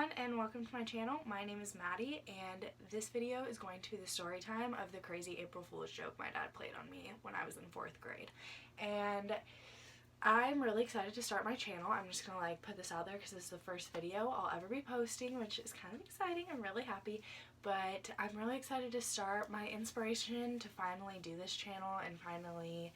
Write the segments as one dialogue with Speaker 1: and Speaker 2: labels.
Speaker 1: everyone, and welcome to my channel. My name is Maddie, and this video is going to be the story time of the crazy April Fool's joke my dad played on me when I was in 4th grade. And I'm really excited to start my channel. I'm just gonna put this out there because this is the first video I'll ever be posting, which is kind of exciting. I'm really happy, but I'm really excited to start my inspiration to finally do this channel and finally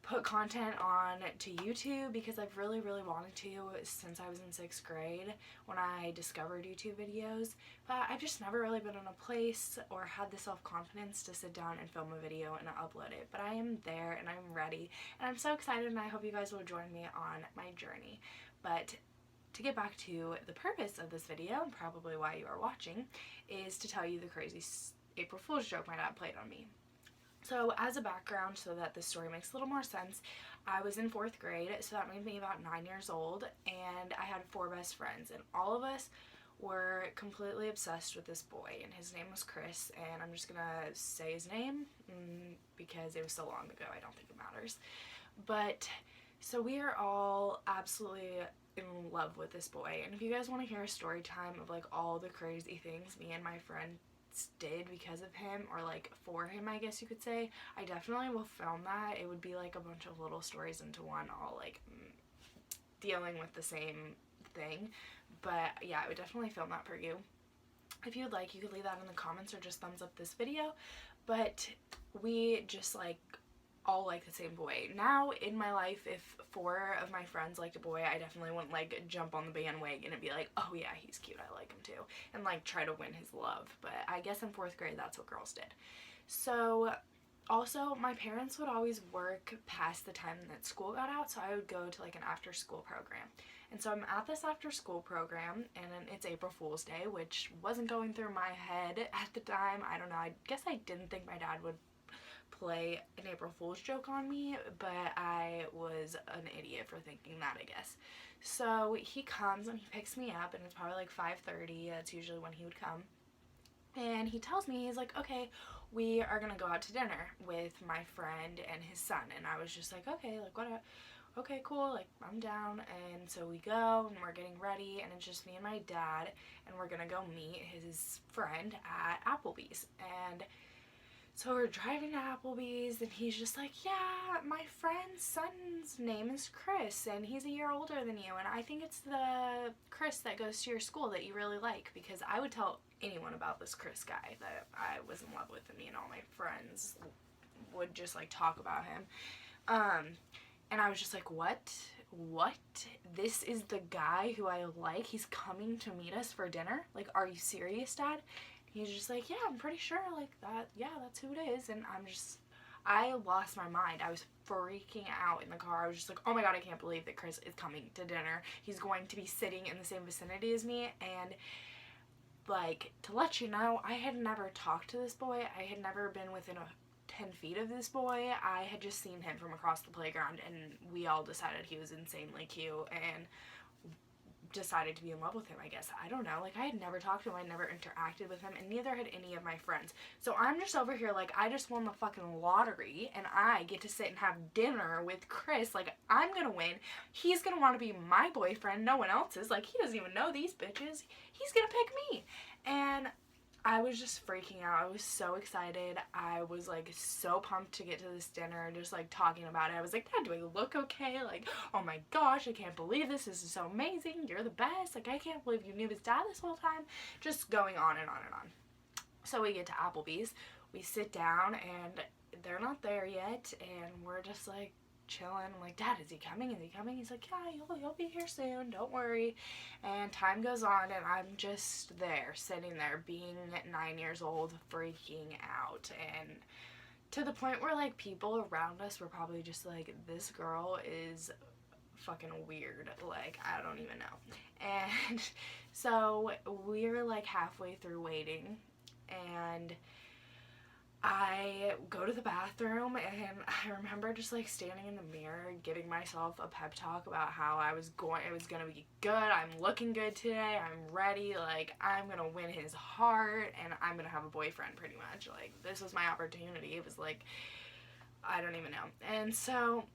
Speaker 1: put content on to YouTube, because I've really wanted to since I was in 6th grade when I discovered YouTube videos, but I've just never really been in a place or had the self-confidence to sit down and film a video and upload it. But I am there and I'm ready, and I'm so excited, and I hope you guys will join me on my journey. But to get back to the purpose of this video, and probably why you are watching, is to tell you the crazy April Fool's joke my dad played on me. So as a background, so that this story makes a little more sense, I was in 4th grade, so that made me about 9 years old, and I had 4 best friends, and all of us were completely obsessed with this boy, and his name was Chris, and I'm just gonna say his name because it was so long ago, I don't think it matters. But so we are all absolutely in love with this boy, and if you guys want to hear a story time of all the crazy things me and my friend did because of him, or for him, I guess you could say, I definitely will film that. It would be a bunch of little stories into one, all dealing with the same thing. But yeah, I would definitely film that for you. If you'd like, you could leave that in the comments or just thumbs up this video. But we just all like the same boy. Now in my life, if 4 of my friends liked a boy, I definitely wouldn't jump on the bandwagon and be like, oh yeah, he's cute, I like him too, and try to win his love. But I guess in 4th grade, that's what girls did. So also, my parents would always work past the time that school got out, so I would go to an after school program. And so I'm at this after school program, and it's April Fool's Day, which wasn't going through my head at the time. I don't know, I guess I didn't think my dad would play an April Fool's joke on me, but I was an idiot for thinking that, I guess. So he comes and he picks me up, and it's probably 5:30, that's usually when he would come, and he tells me, he's like, okay, we are gonna go out to dinner with my friend and his son. And I was just like, okay, what, okay, cool, I'm down. And so we go, and we're getting ready, and it's just me and my dad, and we're gonna go meet his friend at Applebee's. And so we're driving to Applebee's, and he's just like, yeah, my friend's son's name is Chris, and he's a year older than you, and I think it's the Chris that goes to your school that you really like, because I would tell anyone about this Chris guy that I was in love with, and me and all my friends would just talk about him. And I was just like, what? This is the guy who I like? He's coming to meet us for dinner? Are you serious, Dad? He's just like, yeah, I'm pretty sure, that, yeah, that's who it is. And I lost my mind. I was freaking out in the car. I was just like, oh my god, I can't believe that Chris is coming to dinner. He's going to be sitting in the same vicinity as me. And, to let you know, I had never talked to this boy. I had never been within 10 feet of this boy. I had just seen him from across the playground, and we all decided he was insanely cute, and decided to be in love with him, I guess. I don't know. I had never talked to him, I never interacted with him, and neither had any of my friends. So I'm just over here I just won the fucking lottery, and I get to sit and have dinner with Chris. I'm gonna win. He's gonna want to be my boyfriend. No one else is. He doesn't even know these bitches. He's gonna pick me. And I was just freaking out. I was so excited. I was so pumped to get to this dinner, just talking about it. I was like, Dad, do I look okay? Oh my gosh, I can't believe this. This is so amazing. You're the best. I can't believe you knew his dad this whole time. Just going on and on and on. So we get to Applebee's. We sit down, and they're not there yet, and we're just chilling. I'm like, Dad, is he coming? Is he coming? He's like, yeah, he'll be here soon, don't worry. And time goes on, and I'm just there, sitting there, being 9 years old, freaking out. And to the point where people around us were probably just this girl is fucking weird, I don't even know. And so we're halfway through waiting, and I go to the bathroom, and I remember just standing in the mirror, giving myself a pep talk about how it was gonna be good. I'm looking good today. I'm ready. I'm gonna win his heart, and I'm gonna have a boyfriend, pretty much. This was my opportunity. It was I don't even know. And so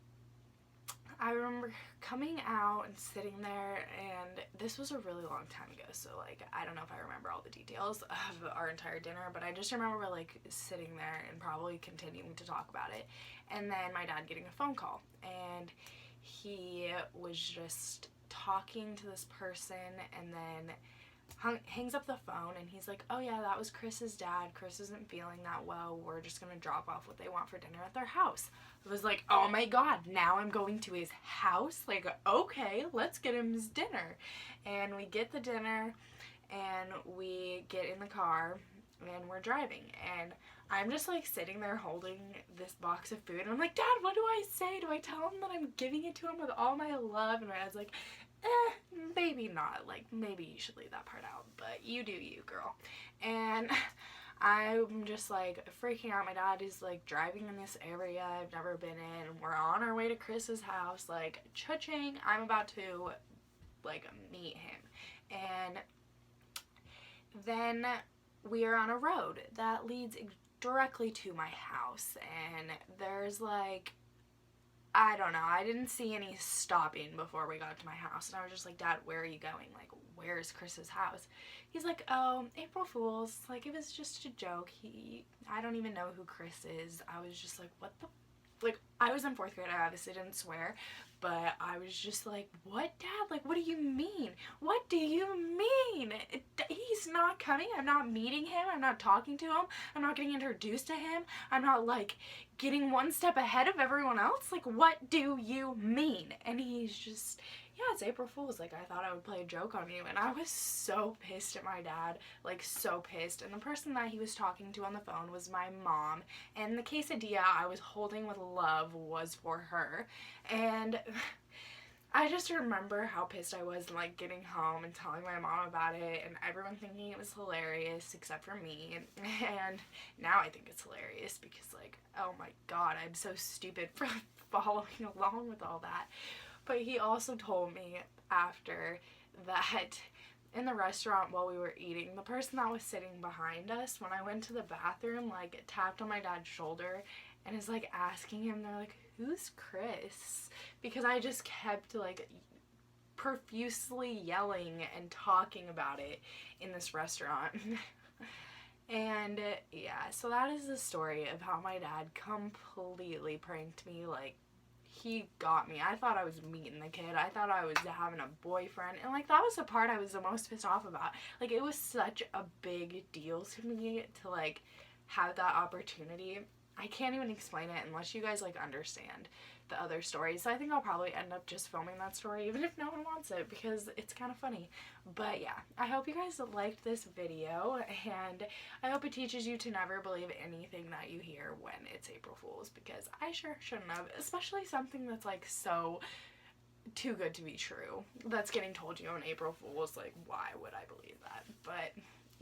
Speaker 1: I remember coming out and sitting there, and this was a really long time ago, so like I don't know if I remember all the details of our entire dinner, but I just remember like sitting there and probably continuing to talk about it, and then my dad getting a phone call, and he was just talking to this person, and then hangs up the phone, and he's like, oh yeah, that was Chris's dad. Chris isn't feeling that well. We're just gonna drop off what they want for dinner at their house. I was like, oh my god, now I'm going to his house? Like, okay, let's get him his dinner. And we get the dinner, and we get in the car, and we're driving, and I'm just like sitting there holding this box of food, and I'm like, Dad, what do I say? Do I tell him that I'm giving it to him with all my love? And my dad's like, maybe not. Like, maybe you should leave that part out, but you do you, girl. And I'm just like freaking out. My dad is like driving in this area I've never been in. We're on our way to Chris's house, like cha-ching. I'm about to like meet him, and then we are on a road that leads directly to my house, and there's like, I don't know, I didn't see any stopping before we got to my house, and I was just like, Dad, where are you going? Like, where's Chris's house? He's like, oh, April Fool's, like, it was just a joke. I don't even know who Chris is. I was just like, what the, like, I was in 4th grade, I obviously didn't swear, but I was just like, what, Dad? Like, what do you mean? What do you mean? He's not coming. I'm not meeting him. I'm not talking to him. I'm not getting introduced to him. I'm not, like, getting one step ahead of everyone else. Like, what do you mean? And he's just, yeah, it's April Fool's. Like, I thought I would play a joke on you. And I was so pissed at my dad. Like, so pissed. And the person that he was talking to on the phone was my mom. And the quesadilla I was holding with love was for her. And I just remember how pissed I was, like, getting home and telling my mom about it, and everyone thinking it was hilarious except for me. And now I think it's hilarious because, like, oh my god, I'm so stupid for following along with all that. But he also told me after that in the restaurant while we were eating, the person that was sitting behind us, when I went to the bathroom, like, tapped on my dad's shoulder and is, like, asking him, they're like, who's Chris? Because I just kept, like, profusely yelling and talking about it in this restaurant. And, yeah, so that is the story of how my dad completely pranked me. Like, he got me. I thought I was meeting the kid. I thought I was having a boyfriend. And, like, that was the part I was the most pissed off about. Like, it was such a big deal to me to, like, have that opportunity. I can't even explain it unless you guys, like, understand the other stories. So I think I'll probably end up just filming that story even if no one wants it because it's kind of funny. But yeah, I hope you guys liked this video, and I hope it teaches you to never believe anything that you hear when it's April Fool's, because I sure shouldn't have, especially something that's, like, so too good to be true that's getting told you on April Fool's. Like, why would I believe that? But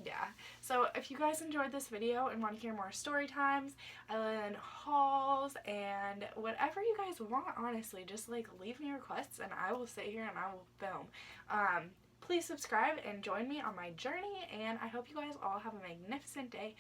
Speaker 1: yeah, so if you guys enjoyed this video and want to hear more story times, and hauls, and whatever you guys want, honestly, just, like, leave me requests and I will sit here and I will film. Please subscribe and join me on my journey, and I hope you guys all have a magnificent day.